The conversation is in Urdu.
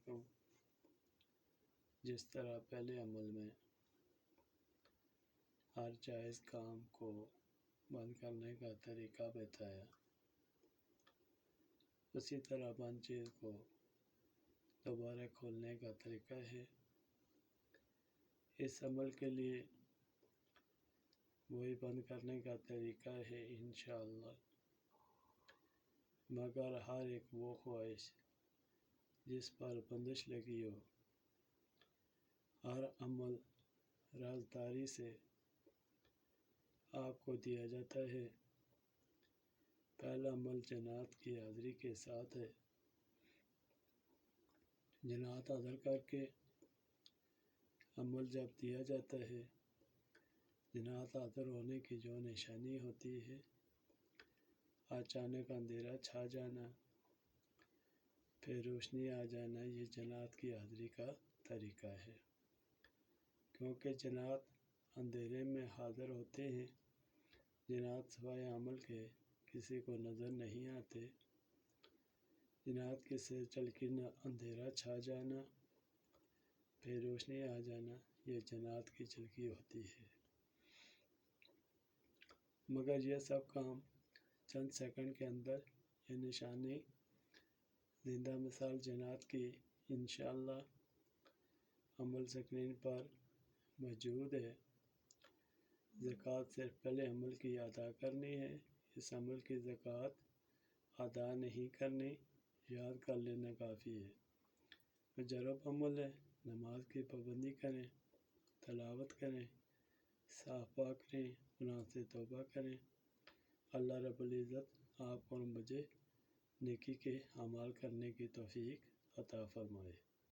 علیکم۔ جس طرح پہلے عمل میں ہر جائز کام کو بند کرنے کا طریقہ بتایا، اسی طرح بند چیز کو دوبارہ کھولنے کا طریقہ ہے۔ اس عمل کے لیے وہی بند کرنے کا طریقہ ہے انشاءاللہ، مگر ہر ایک وہ خواہش جس پر بندش لگی ہو، ہر عمل رازداری سے آپ کو دیا جاتا ہے۔ پہلا عمل جنات کی حاضری کے ساتھ ہے۔ جنات حاضر کر کے عمل جب دیا جاتا ہے، جنات حاضر ہونے کی جو نشانی ہوتی ہے، اچانک اندھیرا چھا جانا، پھر روشنی آ جانا، یہ جنات کی حاضری کا طریقہ ہے۔ کیونکہ جنات اندھیرے میں حاضر ہوتے ہیں، جنات سوائے عمل کے کسی کو نظر نہیں آتے۔ جنات کے سر چل کے اندھیرا چھا جانا، پھر روشنی آ جانا، یہ جنات کی جھلکی ہوتی ہے۔ مگر یہ سب کام چند سیکنڈ کے اندر، یہ نشانی زندہ مثال جنات کی انشاءاللہ عمل سکرین پر موجود ہے۔ زکوٰۃ صرف پہلے عمل کی ادا کرنی ہے، اس عمل کی زکوٰۃ ادا نہیں کرنی، یاد کر لینا کافی ہے۔ مجرب عمل ہے، نماز کی پابندی کریں، تلاوت کریں، صاف پاک رہیں، گناہ سے توبہ کریں۔ اللہ رب العزت آپ اور مجھے نیکی کے اعمال کرنے کی توفیق عطا فرمائے۔